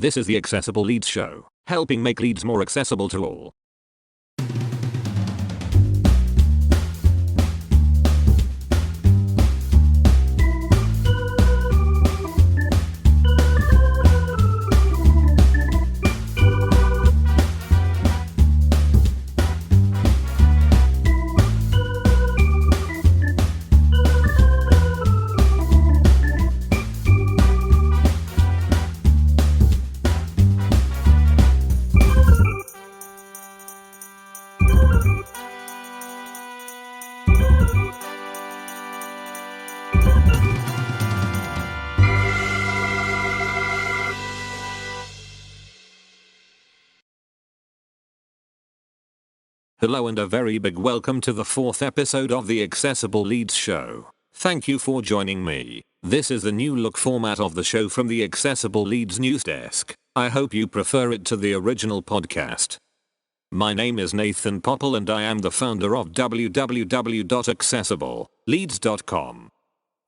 This is the Accessible Leeds show, helping make Leeds more accessible to all. Hello and a very big welcome to the 4th episode of the Accessible Leeds show. Thank you for joining me. This is the new look format of the show from the Accessible Leeds news desk. I hope you prefer it to the original podcast. My name is Nathan Popple and I am the founder of www.AccessibleLeeds.com.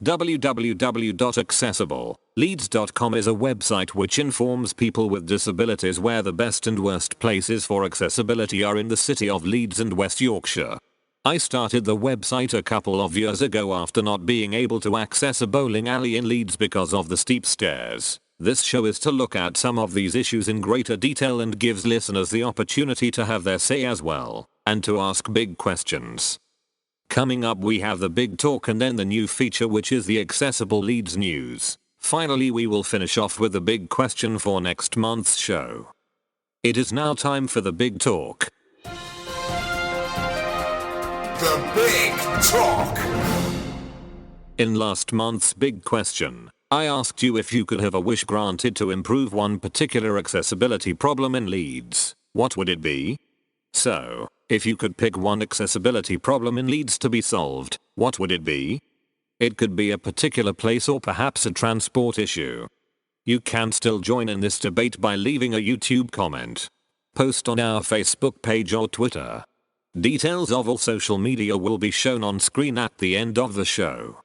www.AccessibleLeeds.com is a website which informs people with disabilities where the best and worst places for accessibility are in the city of Leeds and West Yorkshire. I started the website a couple of years ago after not being able to access a bowling alley in Leeds because of the steep stairs. This show is to look at some of these issues in greater detail and gives listeners the opportunity to have their say as well, and to ask big questions. Coming up we have the big talk and then the new feature which is the Accessible Leeds news. Finally we will finish off with the big question for next month's show. It is now time for the big talk. The Big Talk. In last month's big question, I asked you if you could have a wish granted to improve one particular accessibility problem in Leeds. What would it be? So, if you could pick one accessibility problem in Leeds to be solved, what would it be? It could be a particular place or perhaps a transport issue. You can still join in this debate by leaving a YouTube comment. Post on our Facebook page or Twitter. Details of all social media will be shown on screen at the end of the show.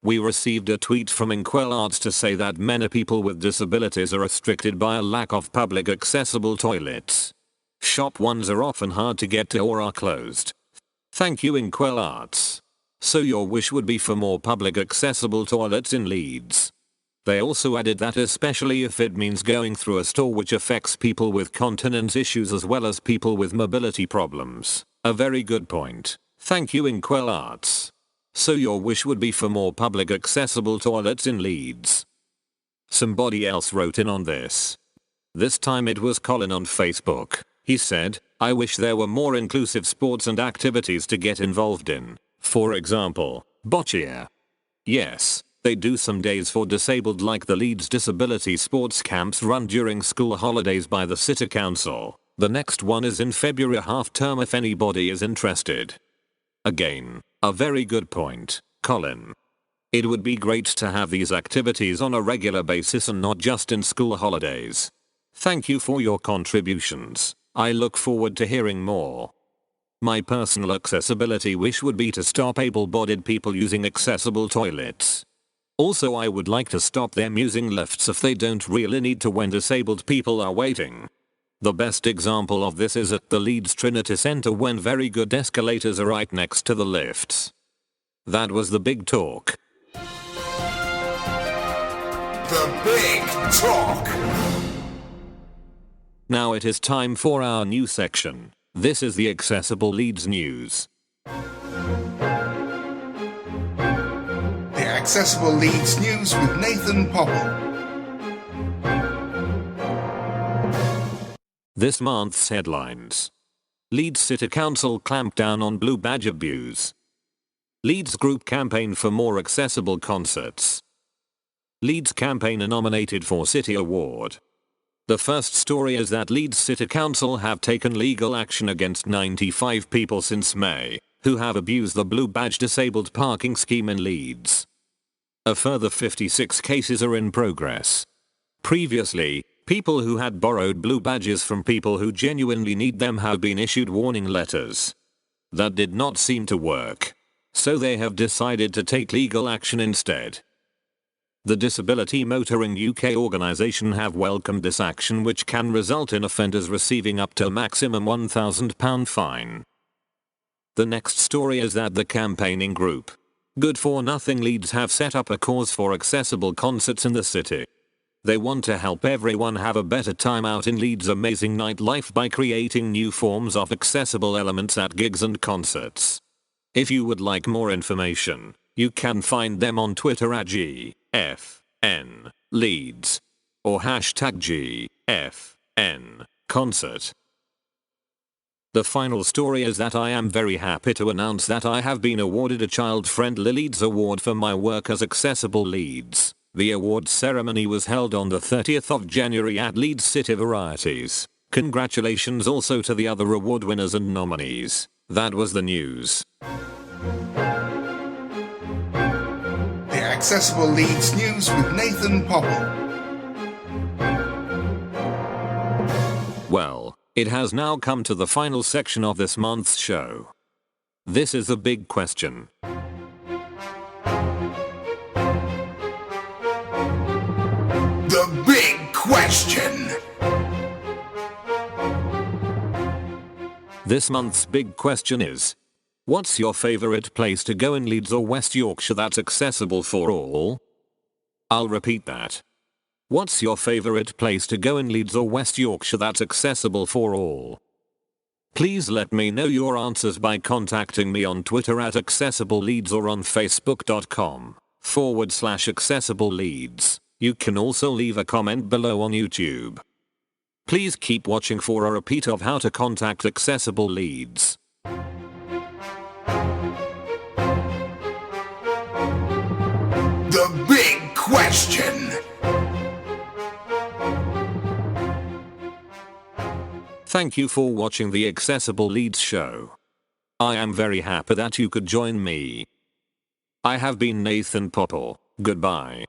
We received a tweet from Arts to say that many people with disabilities are restricted by a lack of public accessible toilets. Shop ones are often hard to get to or are closed. Thank you Arts. So your wish would be for more public accessible toilets in Leeds. They also added that especially if it means going through a store which affects people with continence issues as well as people with mobility problems. A very good point. Thank you Arts. So your wish would be for more public accessible toilets in Leeds. Somebody else wrote in on this. This time it was Colin on Facebook. He said, I wish there were more inclusive sports and activities to get involved in. For example, boccia. Yes, they do some days for disabled like the Leeds Disability Sports Camps run during school holidays by the City Council. The next one is in February half term if anybody is interested. Again, a very good point, Colin. It would be great to have these activities on a regular basis and not just in school holidays. Thank you for your contributions. I look forward to hearing more. My personal accessibility wish would be to stop able-bodied people using accessible toilets. Also I would like to stop them using lifts if they don't really need to when disabled people are waiting. The best example of this is at the Leeds Trinity Centre when very good escalators are right next to the lifts. That was the big talk. The Big Talk. Now it is time for our new section. This is the Accessible Leeds news. The Accessible Leeds news with Nathan Popple. This month's headlines. Leeds City Council clamped down on blue badge abuse. Leeds Group campaign for more accessible concerts. Leeds campaigner nominated for City Award. The first story is that Leeds City Council have taken legal action against 95 people since May, who have abused the blue badge disabled parking scheme in Leeds. A further 56 cases are in progress. Previously, people who had borrowed blue badges from people who genuinely need them have been issued warning letters. That did not seem to work. So they have decided to take legal action instead. The Disability Motoring UK organisation have welcomed this action, which can result in offenders receiving up to a maximum £1,000 fine. The next story is that the campaigning group Good for Nothing Leeds have set up a cause for accessible concerts in the city. They want to help everyone have a better time out in Leeds' amazing nightlife by creating new forms of accessible elements at gigs and concerts. If you would like more information, you can find them on Twitter at GFNLeeds or hashtag GFNConcert. The final story is that I am very happy to announce that I have been awarded a Child-Friendly Leeds Award for my work as Accessible Leeds. The award ceremony was held on the 30th of January at Leeds City Varieties. Congratulations also to the other award winners and nominees. That was the news. The Accessible Leeds News with Nathan Popple. Well, it has now come to the final section of this month's show. This is the big question. The big question. This month's big question is, what's your favourite place to go in Leeds or West Yorkshire that's accessible for all? I'll repeat that. What's your favourite place to go in Leeds or West Yorkshire that's accessible for all? Please let me know your answers by contacting me on Twitter at AccessibleLeeds or on Facebook.com/AccessibleLeeds. You can also leave a comment below on YouTube. Please keep watching for a repeat of how to contact Accessible Leeds. The big question. Thank you for watching the Accessible Leeds show. I am very happy that you could join me. I have been Nathan Popple. Goodbye.